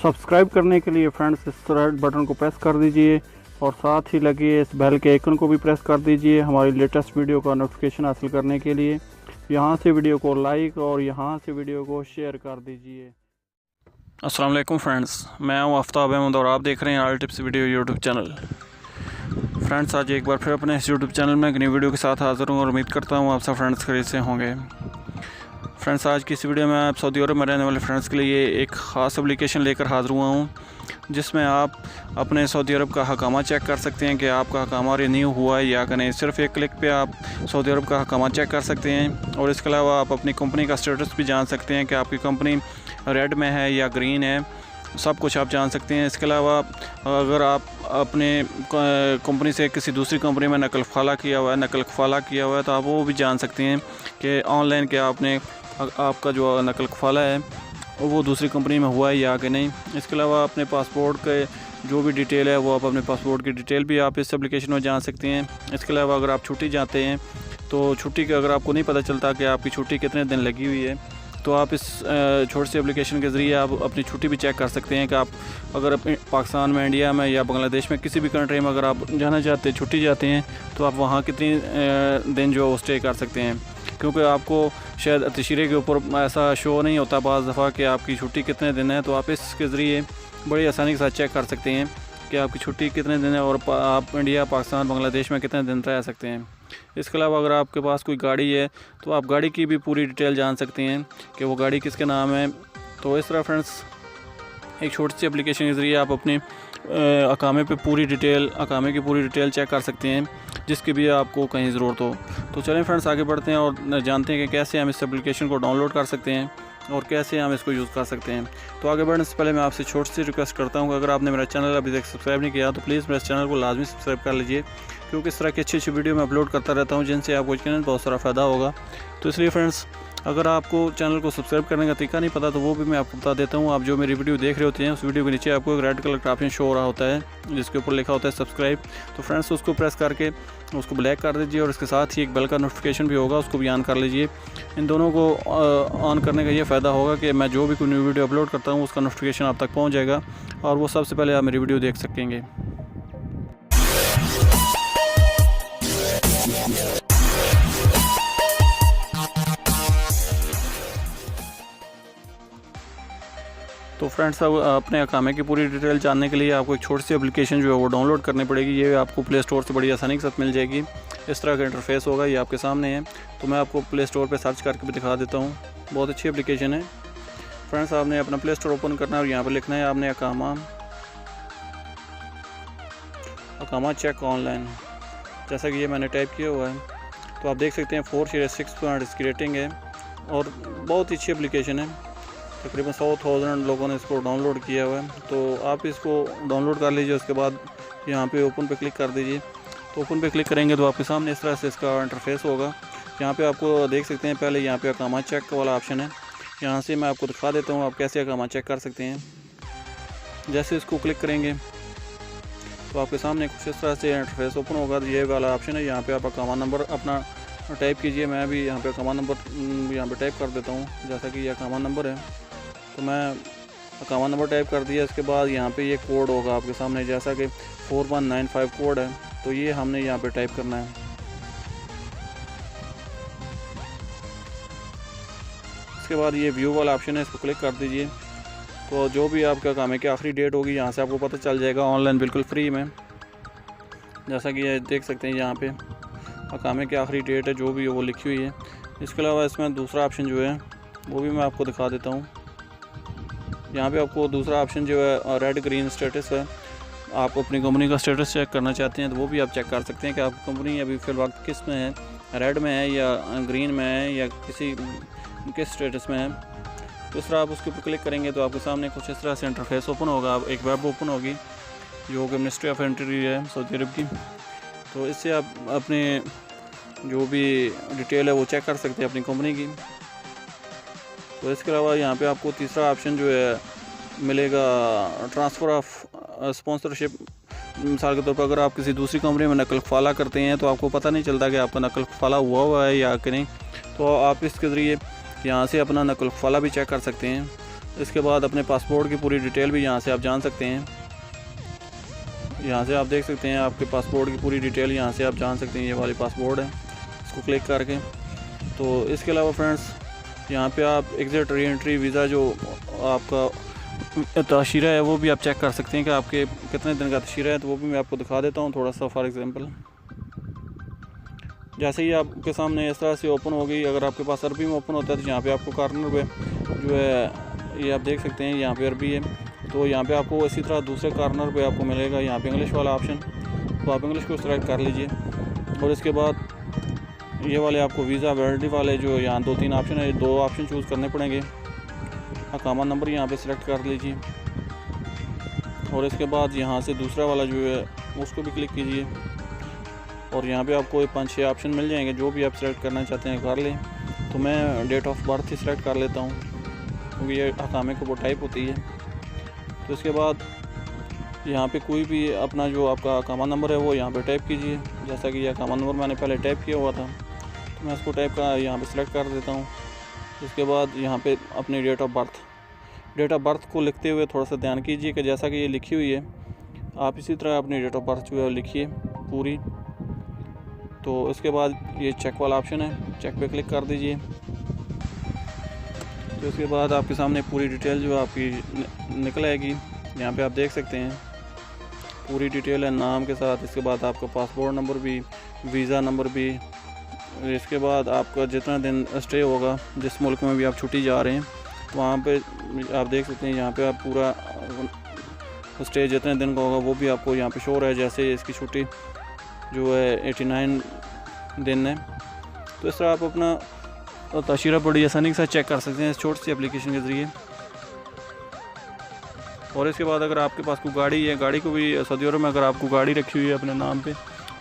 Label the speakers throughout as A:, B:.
A: Subscribe करने के लिए फ्रेंड्स इस रेड बटन को प्रेस कर दीजिए और साथ ही लगे इस बेल के आइकन को भी प्रेस कर दीजिए हमारी लेटेस्ट वीडियो का नोटिफिकेशन हासिल करने के लिए। यहाँ से वीडियो को लाइक और यहाँ से वीडियो को शेयर कर दीजिए। अस्सलाम वालेकुम फ्रेंड्स, मैं हूँ आफ्ताब अहमद और आप देख रहे हैं all tips video YouTube channel. Friends, आज एक बार फिर अपने इस यूट्यूब चैनल में एक नई वीडियो के साथ हाज़िर हूँ और उम्मीद करता हूँ आप सब फ्रेंड्स खरीद से होंगे। फ्रेंड्स, आज की इस वीडियो में आप सऊदी अरब में रहने वाले फ्रेंड्स के लिए एक ख़ास एप्लीकेशन लेकर हाज़िर हुआ हूँ जिसमें आप अपने सऊदी अरब का हकामा चेक कर सकते हैं कि आपका हकामा रिन्यू हुआ है या कि नहीं। सिर्फ एक क्लिक पे आप सऊदी अरब का हकामा चेक कर सकते हैं और इसके अलावा आप अपनी कंपनी का स्टेटस भी जान सकते हैं कि आपकी कंपनी रेड में है या ग्रीन है, सब कुछ आप जान सकते हैं। इसके अलावा अगर आप अपने कंपनी से किसी दूसरी कंपनी में नकल ख़ाला किया हुआ है तो आप वो भी जान सकते हैं कि ऑनलाइन क्या आपका जो नकल ख़ाला है वो दूसरी कंपनी में हुआ है या कि नहीं। इसके अलावा अपने पासपोर्ट के जो भी डिटेल है वो आप अपने पासपोर्ट की डिटेल भी आप इस एप्लीकेशन में जान सकते हैं। इसके अलावा अगर आप छुट्टी जाते हैं तो छुट्टी का अगर आपको नहीं पता चलता कि आपकी छुट्टी कितने दिन लगी हुई है तो आप इस छोटी सी एप्लीकेशन के ज़रिए आप अपनी छुट्टी भी चेक कर सकते हैं कि आप अगर पाकिस्तान में, इंडिया में या बांग्लादेश में किसी भी कंट्री में अगर आप जाना चाहते हैं, छुट्टी जाते हैं तो आप वहाँ कितनी दिन जो स्टे कर सकते हैं। क्योंकि आपको शायद तशरीह के ऊपर ऐसा शो नहीं होता बाज़ दफ़ा कि आपकी छुट्टी कितने दिन है, तो आप इसके ज़रिए बड़ी आसानी के साथ चेक कर सकते हैं कि आपकी छुट्टी कितने दिन है और आप इंडिया, पाकिस्तान, बांग्लादेश में कितने दिन रह सकते हैं। इसके अलावा अगर आपके पास कोई गाड़ी है तो आप गाड़ी की भी पूरी डिटेल जान सकते हैं कि वो गाड़ी किसके नाम है। तो इस तरह फ्रेंड्स, एक छोटी सी एप्लीकेशन के ज़रिए आप अपने अकामे की पूरी डिटेल चेक कर सकते हैं जिसकी भी आपको कहीं ज़रूरत हो। तो चलें फ्रेंड्स, आगे बढ़ते हैं और जानते हैं कि कैसे हम इस एप्लीकेशन को डाउनलोड कर सकते हैं और कैसे हम इसको यूज़ कर सकते हैं। तो आगे बढ़ने से पहले मैं आपसे छोटी सी रिक्वेस्ट करता हूँ कि अगर आपने मेरा चैनल अभी तक सब्सक्राइब नहीं किया तो प्लीज़ मेरे चैनल को लाजमी सब्सक्राइब कर लीजिए, क्योंकि इस तरह की अच्छी वीडियो मैं अपलोड करता रहता हूँ जिनसे आपको यकीनन बहुत सारा फ़ायदा होगा। तो इसलिए फ्रेंड्स, अगर आपको चैनल को सब्सक्राइब करने का तरीका नहीं पता तो वो भी मैं आपको बता देता हूँ। आप जो मेरी वीडियो देख रहे होते हैं उस वीडियो के नीचे आपको एक रेड कलर का ऑप्शन शो हो रहा होता है जिसके ऊपर लिखा होता है सब्सक्राइब। तो फ्रेंड्स, उसको प्रेस करके उसको ब्लैक कर दीजिए और इसके साथ ही एक बेल का नोटिफिकेशन भी होगा, उसको भी ऑन कर लीजिए। इन दोनों को ऑन करने का ये फ़ायदा होगा कि मैं जो भी कोई न्यू वीडियो अपलोड करता हूँ उसका नोटिफिकेशन आप तक पहुँच जाएगा और वो सबसे पहले आप मेरी वीडियो देख सकेंगे। तो फ्रेंड्स, अब अपने अकामे की पूरी डिटेल जानने के लिए आपको एक छोटी सी एप्लीकेशन जो है वो डाउनलोड करनी पड़ेगी। ये आपको प्ले स्टोर से बड़ी आसानी के साथ मिल जाएगी। इस तरह का इंटरफेस होगा, ये आपके सामने है। तो मैं आपको प्ले स्टोर पे सर्च करके भी दिखा देता हूँ। बहुत अच्छी एप्लीकेशन है फ्रेंड्स। आपने अपना प्ले स्टोर ओपन करना है और यहाँ पर लिखना है आपने अकामा चेक ऑनलाइन। जैसा कि ये मैंने टाइप किया हुआ है तो आप देख सकते हैं 4.6 इसकी रेटिंग है और बहुत ही अच्छी एप्लीकेशन है। तकरीबन 100,000 लोगों ने इसको डाउनलोड किया हुआ है। तो आप इसको डाउनलोड कर लीजिए। उसके बाद यहाँ पे ओपन पे क्लिक कर दीजिए। तो ओपन पे क्लिक करेंगे तो आपके सामने इस तरह से इसका इंटरफेस होगा। यहाँ पे आपको देख सकते हैं पहले यहाँ पे अकामा चेक वाला ऑप्शन है। यहाँ से मैं आपको दिखा देता हूँ आप कैसे अकामा चेक कर सकते हैं। जैसे इसको क्लिक करेंगे तो आपके सामने कुछ इस तरह से इंटरफेस ओपन होगा। ये वाला ऑप्शन है, यहाँ पर आप अकामा नंबर अपना टाइप कीजिए। मैं भी यहाँ पर अकामा नंबर यहाँ पर टाइप कर देता हूँ। जैसा कि ये अकामा नंबर है तो मैं अकामा नंबर टाइप कर दिया। इसके बाद यहाँ पे ये कोड होगा आपके सामने, जैसा कि 4195 कोड है। तो ये हमने यहाँ पे टाइप करना है। इसके बाद ये व्यू वाला ऑप्शन है, इसको क्लिक कर दीजिए। तो जो भी आपके अकामे की आखिरी डेट होगी यहाँ से आपको पता चल जाएगा ऑनलाइन बिल्कुल फ्री में। जैसा कि ये देख सकते हैं यहाँ पे अकामे की आखिरी डेट है जो भी वो लिखी हुई है। इसके अलावा इसमें दूसरा ऑप्शन जो है वो भी मैं आपको दिखा देता हूँ। यहाँ पे आपको दूसरा ऑप्शन जो है रेड ग्रीन स्टेटस है। आप अपनी कंपनी का स्टेटस चेक करना चाहते हैं तो वो भी आप चेक कर सकते हैं कि आपकी कंपनी अभी फ़िलहाल किस में है, रेड में है या ग्रीन में है या किस स्टेटस में है। तो इस तरह आप उसके ऊपर क्लिक करेंगे तो आपके सामने कुछ इस तरह से इंटरफेस ओपन होगा। एक वेब ओपन होगी जो कि मिनिस्ट्री ऑफ इंटीरियर है सऊदी अरब की। तो इससे आप अपने जो भी डिटेल है वो चेक कर सकते हैं अपनी कंपनी की। तो इसके अलावा यहाँ पे आपको तीसरा ऑप्शन जो है मिलेगा ट्रांसफ़र ऑफ स्पॉन्सरशिप। मिसाल के तौर पर अगर आप किसी दूसरी कंपनी में नकल ख़ाला करते हैं तो आपको पता नहीं चलता कि आपका नकल ख़ाला हुआ है या कि नहीं। तो आप इसके ज़रिए यहाँ से अपना नकल ख़ाला भी चेक कर सकते हैं। इसके बाद अपने पासपोर्ट की पूरी डिटेल भी यहाँ से आप जान सकते हैं। यहाँ से आप देख सकते हैं आपके पासपोर्ट की पूरी डिटेल यहाँ से आप जान सकते हैं। ये वाली पासपोर्ट है, इसको क्लिक करके। तो इसके अलावा फ्रेंड्स यहाँ पे आप एग्ज़िट री एंट्री वीज़ा जो आपका तशीरा है वो भी आप चेक कर सकते हैं कि आपके कितने दिन का तशीरा है। तो वो भी मैं आपको दिखा देता हूँ थोड़ा सा। फॉर एग्ज़ाम्पल जैसे ही आपके सामने इस तरह से ओपन हो गई, अगर आपके पास अरबी में ओपन होता है तो यहाँ पे आपको कॉर्नर पे जो है ये आप देख सकते हैं यहाँ पे अरबी है। तो यहाँ पे आपको इसी तरह दूसरे कॉर्नर पे आपको मिलेगा यहाँ पे इंग्लिश वाला ऑप्शन। तो आप इंग्लिश को सिलेक्ट कर लीजिए और इसके बाद ये वाले आपको वीज़ा वैलिडिटी वाले जो यहाँ 2-3 ऑप्शन है, 2 ऑप्शन चूज़ करने पड़ेंगे। अकामा नंबर यहाँ पे सिलेक्ट कर लीजिए और इसके बाद यहाँ से दूसरा वाला जो है उसको भी क्लिक कीजिए और यहाँ पे आपको 5-6 ऑप्शन मिल जाएंगे। जो भी आप सिलेक्ट करना चाहते हैं कर लें। तो मैं डेट ऑफ बर्थ ही सिलेक्ट कर लेता हूँ क्योंकि ये अकामे को वो टाइप होती है। तो इसके बाद यहाँ पे कोई भी अपना जो आपका अकामा नंबर है वो यहाँ पे टाइप कीजिए। जैसा कि ये अकामा नंबर मैंने पहले टाइप किया हुआ था तो मैं इसको टाइप का यहाँ पे सिलेक्ट कर देता हूँ। इसके बाद यहाँ पे अपनी डेट ऑफ बर्थ को लिखते हुए थोड़ा सा ध्यान कीजिए कि जैसा कि ये लिखी हुई है आप इसी तरह अपनी डेट ऑफ बर्थ जो है लिखिए पूरी। तो इसके बाद ये चेक वाला ऑप्शन है, चेक पे क्लिक कर दीजिए। तो इसके बाद आपके सामने पूरी डिटेल जो आपकी निकल आएगी। यहाँ पे आप देख सकते हैं पूरी डिटेल है नाम के साथ। इसके बाद आपका पासपोर्ट नंबर भी, वीज़ा नंबर भी। इसके बाद आपका जितना दिन स्टे होगा, जिस मुल्क में भी आप छुट्टी जा रहे हैं वहाँ पे आप देख सकते हैं। यहाँ पे आप पूरा स्टे जितने दिन का होगा वो भी आपको यहाँ पे शो रहा है। जैसे इसकी छुट्टी जो है 89 दिन है। तो इस तरह आप अपना तशीरा बड़ी आसानी के साथ चेक कर सकते हैं इस छोटी सी एप्लीकेशन के ज़रिए। और इसके बाद अगर आपके पास कोई गाड़ी है, गाड़ी को भी सऊदी अरब में अगर आपको गाड़ी रखी हुई है अपने नाम पे,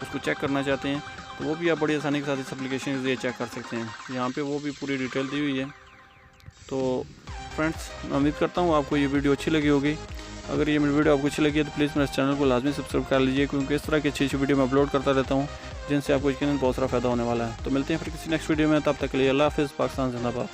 A: उसको चेक करना चाहते हैं तो वो भी आप बड़ी आसानी के साथ इस एप्लीकेशन के ज़रिए चेक कर सकते हैं। यहाँ पे वो भी पूरी डिटेल दी हुई है। तो फ्रेंड्स मैं उम्मीद करता हूँ आपको ये वीडियो अच्छी लगी होगी। अगर ये मेरी वीडियो आपको अच्छी लगी है तो प्लीज़ मेरे चैनल को लाजमी सब्सक्राइब कर लीजिए क्योंकि इस तरह की अच्छी वीडियो मैं अपलोड करता रहता हूँ जिनसे आपको यकीनन बहुत सारा फ़ायदा होने वाला है। तो मिलते हैं फिर किसी नेक्स्ट वीडियो में, तब तक के लिए अल्लाह हाफ़िज़। पाकिस्तान जिंदाबाद।